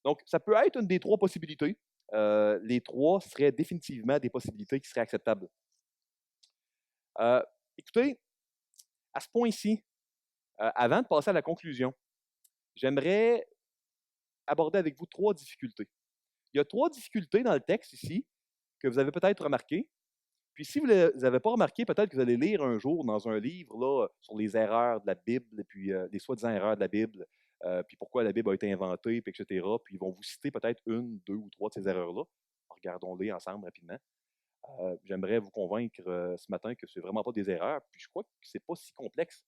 Donc, ça peut être une des 3 possibilités. Les 3 seraient définitivement des possibilités qui seraient acceptables. Écoutez, à ce point-ci, avant de passer à la conclusion, j'aimerais aborder avec vous 3 difficultés. Il y a 3 difficultés dans le texte ici que vous avez peut-être remarquées. Puis si vous ne les avez pas remarquées, peut-être que vous allez lire un jour dans un livre là, sur les erreurs de la Bible, et puis les soi-disant erreurs de la Bible, puis pourquoi la Bible a été inventée, puis etc. Puis ils vont vous citer peut-être 1, 2 ou 3 de ces erreurs-là. Regardons-les ensemble rapidement. J'aimerais vous convaincre ce matin que ce n'est vraiment pas des erreurs, puis je crois que ce n'est pas si complexe.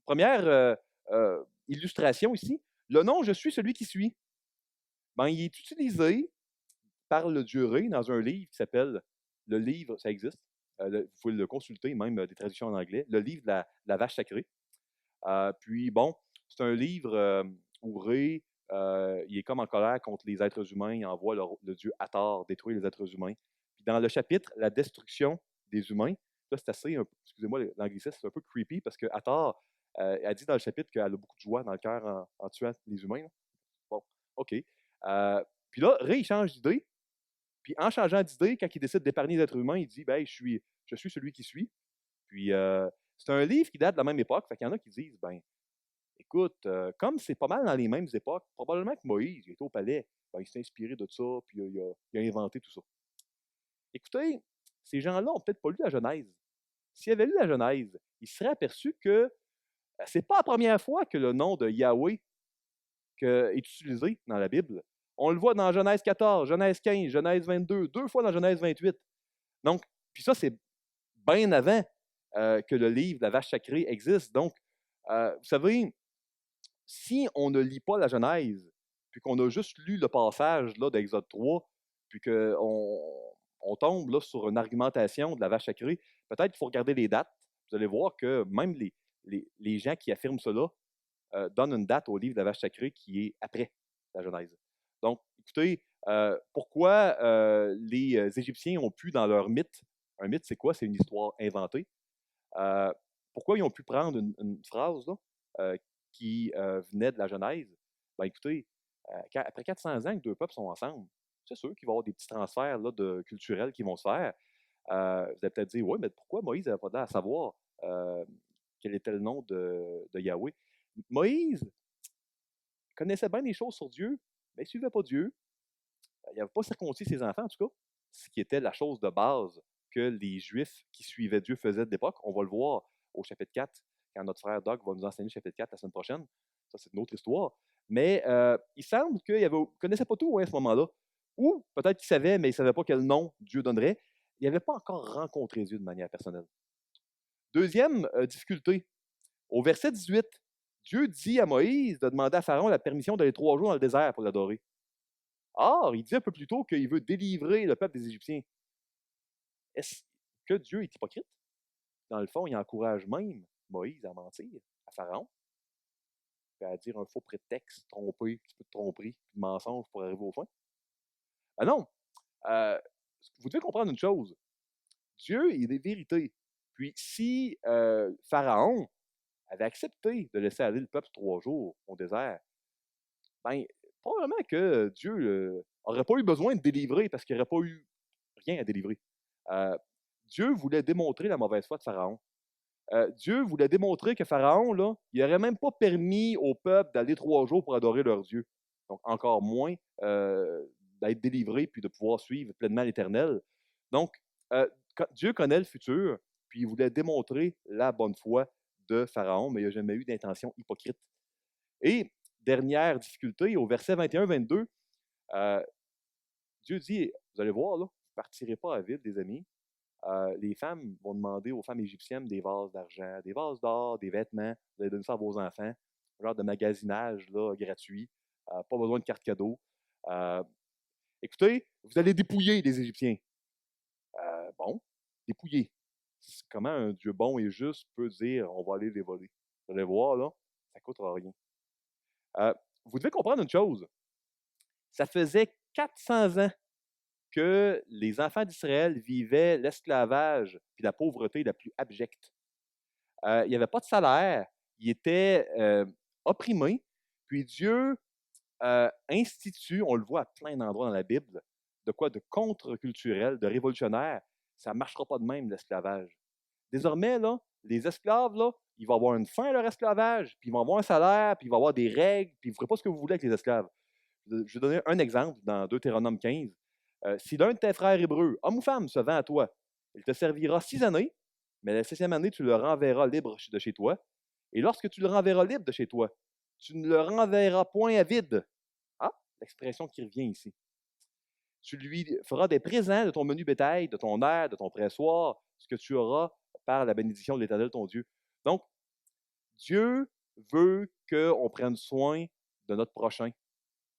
Première illustration ici, le nom « Je suis celui qui suis », ben, il est utilisé par le Dieu Ré dans un livre qui s'appelle le livre, ça existe, vous pouvez le consulter, même des traductions en anglais, le livre de la vache sacrée. Puis bon, c'est un livre où Ré, il est comme en colère contre les êtres humains, il envoie le dieu Hathor détruire les êtres humains. Puis dans le chapitre La destruction des humains, là c'est assez, excusez-moi l'anglicisme, c'est un peu creepy parce que Hathor a dit dans le chapitre qu'elle a beaucoup de joie dans le cœur en tuant les humains. Là. Bon, OK. Puis là, Ré, il change d'idée. Puis en changeant d'idée, quand il décide d'épargner les êtres humains, il dit ben, je suis celui qui suis. Puis c'est un livre qui date de la même époque. Fait qu'il y en a qui disent ben, écoute, comme c'est pas mal dans les mêmes époques, probablement que Moïse, il était au palais, ben, il s'est inspiré de ça, puis il a inventé tout ça. Écoutez, ces gens-là n'ont peut-être pas lu la Genèse. S'ils avaient lu la Genèse, ils se seraient aperçus que c'est pas la première fois que le nom de Yahweh est utilisé dans la Bible. On le voit dans Genèse 14, Genèse 15, Genèse 22, 2 fois dans Genèse 28. Donc, puis ça, c'est bien avant que le livre de la vache sacrée existe. Donc, vous savez, si on ne lit pas la Genèse, puis qu'on a juste lu le passage là, d'Exode 3, puis qu'on tombe là, sur une argumentation de la vache sacrée, peut-être qu'il faut regarder les dates. Vous allez voir que même les gens qui affirment cela donnent une date au livre de la vache sacrée qui est après la Genèse. Donc, écoutez, pourquoi les Égyptiens ont pu, dans leur mythe, un mythe, c'est quoi? C'est une histoire inventée. Pourquoi ils ont pu prendre une phrase là, qui venait de la Genèse? Ben, écoutez, après 400 ans que deux peuples sont ensemble, c'est sûr qu'il va y avoir des petits transferts là, culturels qui vont se faire. Vous allez peut-être dire, oui, mais pourquoi Moïse n'avait pas l'air à savoir quel était le nom de Yahweh? Moïse connaissait bien des choses sur Dieu, mais il ne suivait pas Dieu. il n'avait pas circoncis ses enfants, en tout cas, ce qui était la chose de base que les Juifs qui suivaient Dieu faisaient de l'époque. On va le voir au chapitre 4, quand notre frère Doc va nous enseigner le chapitre 4 la semaine prochaine. Ça, c'est une autre histoire. Mais il semble qu'il ne connaissait pas tout à ce moment-là. Ou peut-être qu'il savait, mais il ne savait pas quel nom Dieu donnerait. Il n'avait pas encore rencontré Dieu de manière personnelle. Deuxième difficulté, au verset 18, Dieu dit à Moïse de demander à Pharaon la permission d'aller 3 jours dans le désert pour l'adorer. Or, il dit un peu plus tôt qu'il veut délivrer le peuple des Égyptiens. Est-ce que Dieu est hypocrite? Dans le fond, il encourage même Moïse à mentir à Pharaon, puis à dire un faux prétexte, tromper, un petit peu de tromperie, puis de mensonge pour arriver au fin. Ah non! Vous devez comprendre une chose. Dieu, il est vérité. Puis si Pharaon avait accepté de laisser aller le peuple 3 jours au désert, ben, probablement que Dieu n'aurait pas eu besoin de délivrer parce qu'il n'aurait pas eu rien à délivrer. Dieu voulait démontrer la mauvaise foi de Pharaon. Dieu voulait démontrer que Pharaon, là, il n'aurait même pas permis au peuple d'aller 3 jours pour adorer leur Dieu. Donc, encore moins d'être délivré puis de pouvoir suivre pleinement l'Éternel. Donc, Dieu connaît le futur, puis il voulait démontrer la bonne foi de Pharaon, mais il n'a jamais eu d'intention hypocrite. Et dernière difficulté, au verset 21-22, Dieu dit, vous allez voir, là, vous ne partirez pas à vide, des amis. Les femmes vont demander aux femmes égyptiennes des vases d'argent, des vases d'or, des vêtements. Vous allez donner ça à vos enfants. Un genre de magasinage là, gratuit. Pas besoin de carte cadeau. Écoutez, vous allez dépouiller les Égyptiens. Bon, dépouiller. Comment un Dieu bon et juste peut dire on va aller les voler? Vous allez voir, là, ça ne coûtera rien. Vous devez comprendre une chose. Ça faisait 400 ans que les enfants d'Israël vivaient l'esclavage et la pauvreté la plus abjecte. Il n'y avait pas de salaire, ils étaient opprimés, puis Dieu institue, on le voit à plein d'endroits dans la Bible, de quoi de contre-culturel, de révolutionnaire. Ça ne marchera pas de même, l'esclavage. Désormais, là, les esclaves, là, ils vont avoir une fin à leur esclavage, puis ils vont avoir un salaire, puis ils vont avoir des règles, puis vous ne ferez pas ce que vous voulez avec les esclaves. Je vais donner un exemple dans Deutéronome 15. Si l'un de tes frères hébreux, homme ou femme, se vend à toi, il te servira 6 années, mais la 6e année, tu le renverras libre de chez toi. Et lorsque tu le renverras libre de chez toi, tu ne le renverras point à vide. Ah, l'expression qui revient ici. Tu lui feras des présents de ton menu bétail, de ton air, de ton pressoir, ce que tu auras par la bénédiction de l'Éternel, ton Dieu. Donc, Dieu veut qu'on prenne soin de notre prochain.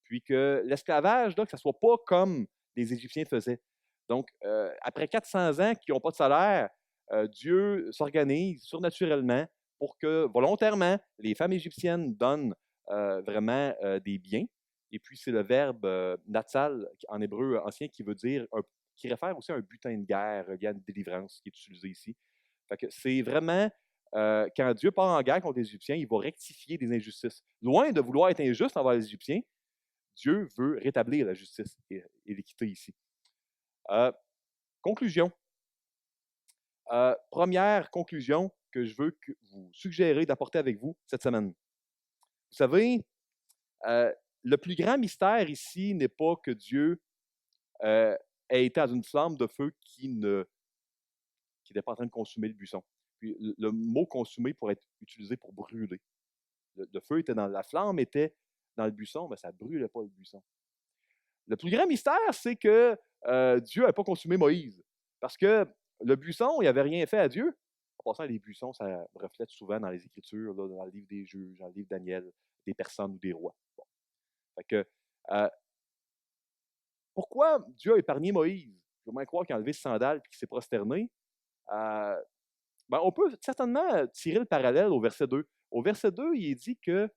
Puis que l'esclavage, que ça ne soit pas comme les Égyptiens faisaient. Donc, après 400 ans qui n'ont pas de salaire, Dieu s'organise surnaturellement pour que, volontairement, les femmes égyptiennes donnent vraiment des biens. Et puis, c'est le verbe natsal en hébreu ancien qui veut dire, qui réfère aussi à un butin de guerre, il y a une délivrance qui est utilisée ici. Fait que c'est vraiment, quand Dieu part en guerre contre les Égyptiens, il va rectifier des injustices. Loin de vouloir être injuste envers les Égyptiens, Dieu veut rétablir la justice et l'équité ici. Conclusion. Première conclusion que je veux que vous suggérer d'apporter avec vous cette semaine. Vous savez, le plus grand mystère ici n'est pas que Dieu ait été dans une flamme de feu qui n'était pas en train de consumer le buisson. Puis le mot consumer pourrait être utilisé pour brûler. Le feu était la flamme était dans le buisson, mais ça ne brûlait pas le buisson. Le plus grand mystère, c'est que Dieu n'a pas consumé Moïse. Parce que le buisson, il n'avait rien fait à Dieu. En passant, les buissons, ça reflète souvent dans les Écritures, là, dans le livre des Juges, dans le livre de Daniel, des personnes ou des rois. Bon. Fait que, pourquoi Dieu a épargné Moïse? Je veux bien croire qu'il a enlevé ses sandales et qu'il s'est prosterné. On peut certainement tirer le parallèle au verset 2. Au verset 2, il est dit qu'il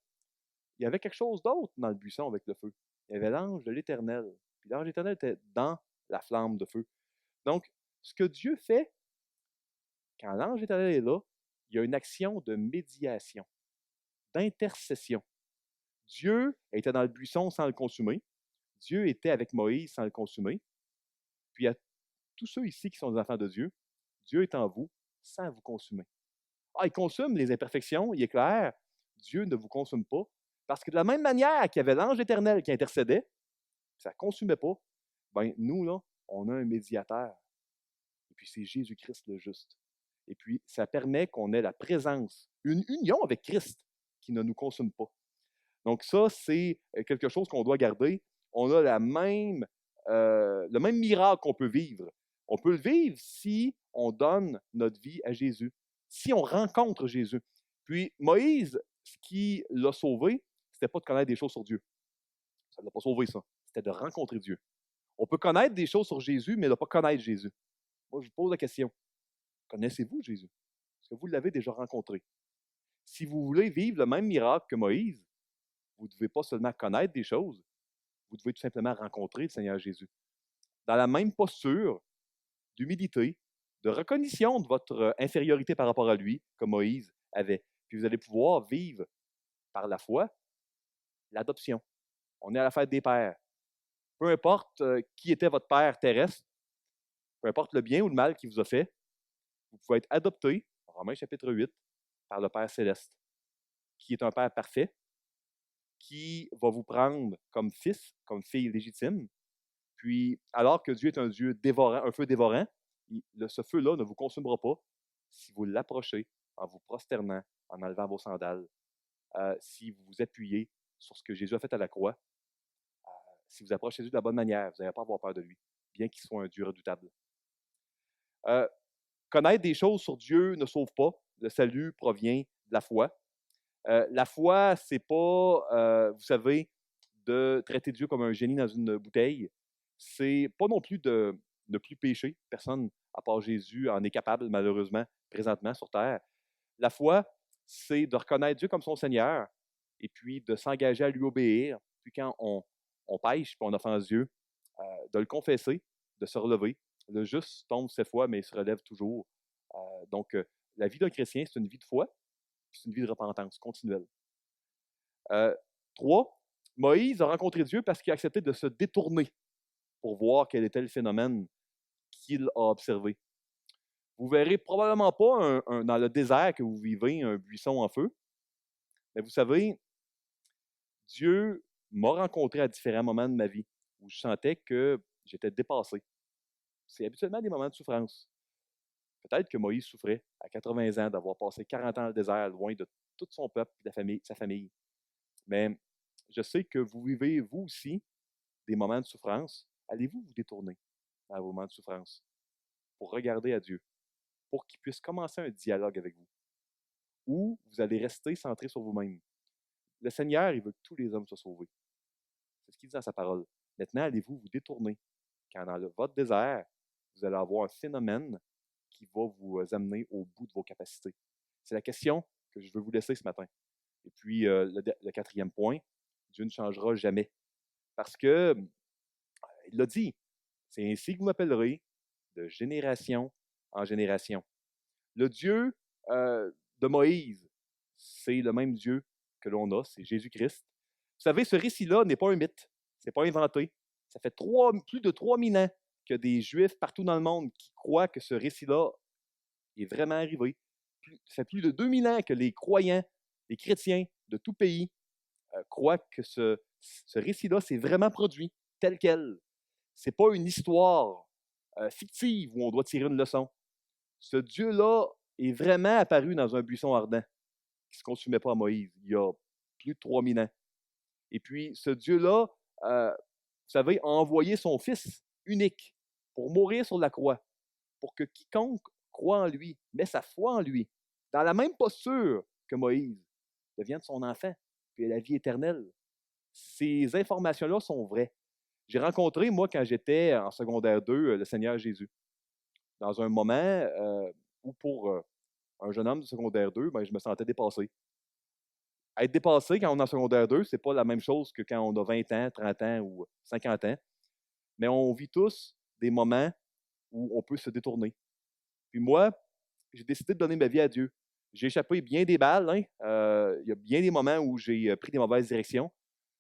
y avait quelque chose d'autre dans le buisson avec le feu. Il y avait l'ange de l'Éternel. Puis l'ange de l'Éternel était dans la flamme de feu. Donc, ce que Dieu fait, quand l'ange de l'Éternel est là, il y a une action de médiation, d'intercession. Dieu était dans le buisson sans le consumer. Dieu était avec Moïse sans le consumer. Puis à tous ceux ici qui sont des enfants de Dieu, Dieu est en vous sans vous consumer. Il consume les imperfections, il est clair. Dieu ne vous consume pas. Parce que de la même manière qu'il y avait l'ange éternel qui intercédait, ça ne consumait pas, Ben, nous, là, on a un médiateur. Et puis, c'est Jésus-Christ le juste. Et puis, ça permet qu'on ait la présence, une union avec Christ qui ne nous consume pas. Donc, ça, c'est quelque chose qu'on doit garder. On a le même miracle qu'on peut vivre. On peut le vivre si on donne notre vie à Jésus, si on rencontre Jésus. Puis, Moïse, ce qui l'a sauvé, c'était pas de connaître des choses sur Dieu. Ça ne l'a pas sauvé, ça. C'était de rencontrer Dieu. On peut connaître des choses sur Jésus, mais ne pas connaître Jésus. Moi, je vous pose la question. Connaissez-vous Jésus? Est-ce que vous l'avez déjà rencontré? Si vous voulez vivre le même miracle que Moïse, vous ne devez pas seulement connaître des choses, vous devez tout simplement rencontrer le Seigneur Jésus. Dans la même posture d'humilité, de reconnaissance de votre infériorité par rapport à lui, comme Moïse avait. Puis vous allez pouvoir vivre par la foi l'adoption. On est à la fête des pères. Peu importe qui était votre père terrestre, peu importe le bien ou le mal qu'il vous a fait, vous pouvez être adopté, Romains chapitre 8, par le Père céleste, qui est un Père parfait, qui va vous prendre comme fils, comme fille légitime. Puis, alors que Dieu est un Dieu dévorant, un feu dévorant, ce feu-là ne vous consumera pas si vous l'approchez en vous prosternant, en enlevant vos sandales, si vous vous appuyez sur ce que Jésus a fait à la croix. Si vous approchez Jésus de la bonne manière, vous n'allez pas avoir peur de lui, bien qu'il soit un Dieu redoutable. Connaître des choses sur Dieu ne sauve pas. Le salut provient de la foi. La foi, c'est pas, vous savez, de traiter Dieu comme un génie dans une bouteille. C'est pas non plus de ne plus pécher. Personne, à part Jésus, en est capable, malheureusement, présentement sur terre. La foi, c'est de reconnaître Dieu comme son Seigneur et puis de s'engager à lui obéir. Puis quand on pêche puis on offense Dieu, de le confesser, de se relever. Le juste tombe 7 fois, mais il se relève toujours. Donc, la vie d'un chrétien, c'est une vie de foi, puis c'est une vie de repentance continuelle. 3, Moïse a rencontré Dieu parce qu'il a accepté de se détourner pour voir quel était le phénomène qu'il a observé. Vous verrez probablement pas dans le désert que vous vivez un buisson en feu, mais vous savez, Dieu m'a rencontré à différents moments de ma vie où je sentais que j'étais dépassé. C'est habituellement des moments de souffrance. Peut-être que Moïse souffrait à 80 ans d'avoir passé 40 ans dans le désert, loin de tout son peuple et sa famille. Mais je sais que vous vivez, vous aussi, des moments de souffrance. Allez-vous vous détourner dans vos moments de souffrance pour regarder à Dieu, pour qu'il puisse commencer un dialogue avec vous? Ou vous allez rester centré sur vous-même? Le Seigneur, il veut que tous les hommes soient sauvés. C'est ce qu'il dit dans sa parole. Maintenant, allez-vous vous détourner quand dans votre désert, vous allez avoir un phénomène qui va vous amener au bout de vos capacités? C'est la question que je veux vous laisser ce matin. Et puis, le 4e point, Dieu ne changera jamais. Parce que, il l'a dit, c'est ainsi que vous m'appellerez de génération en génération. Le Dieu de Moïse, c'est le même Dieu que l'on a, c'est Jésus-Christ. Vous savez, ce récit-là n'est pas un mythe, c'est pas inventé. Ça fait plus de 3000 ans que des Juifs partout dans le monde qui croient que ce récit-là est vraiment arrivé. Ça fait plus de 2000 ans que les croyants, les chrétiens de tout pays croient que ce récit-là s'est vraiment produit tel quel. Ce n'est pas une histoire fictive où on doit tirer une leçon. Ce Dieu-là est vraiment apparu dans un buisson ardent qui ne se consumait pas à Moïse il y a plus de 3000 ans. Et puis, ce Dieu-là, vous savez, a envoyé son Fils unique pour mourir sur la croix, pour que quiconque croit en lui, met sa foi en lui, dans la même posture que Moïse, devienne son enfant, puis ait la vie éternelle. Ces informations-là sont vraies. J'ai rencontré, moi, quand j'étais en secondaire 2, le Seigneur Jésus, dans un moment où, pour un jeune homme de secondaire 2, ben, je me sentais dépassé. Être dépassé quand on est en secondaire 2, c'est pas la même chose que quand on a 20 ans, 30 ans ou 50 ans. Mais on vit tous des moments où on peut se détourner. Puis moi, j'ai décidé de donner ma vie à Dieu. J'ai échappé bien des balles. Hein? Il y a bien des moments où j'ai pris des mauvaises directions,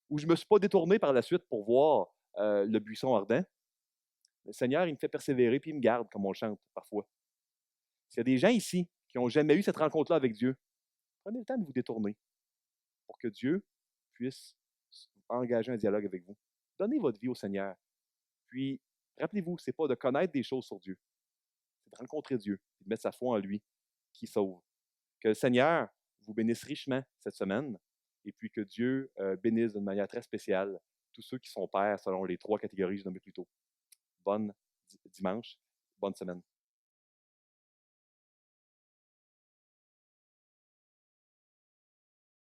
où je ne me suis pas détourné par la suite pour voir le buisson ardent. Le Seigneur, il me fait persévérer puis il me garde, comme on le chante parfois. S'il y a des gens ici qui n'ont jamais eu cette rencontre-là avec Dieu, prenez le temps de vous détourner pour que Dieu puisse engager un dialogue avec vous. Donnez votre vie au Seigneur. Puis, rappelez-vous, ce n'est pas de connaître des choses sur Dieu, c'est de rencontrer Dieu, et de mettre sa foi en lui qui sauve. Que le Seigneur vous bénisse richement cette semaine et puis que Dieu bénisse d'une manière très spéciale tous ceux qui sont pères selon les 3 catégories que je nommais plus tôt. Bonne dimanche, bonne semaine.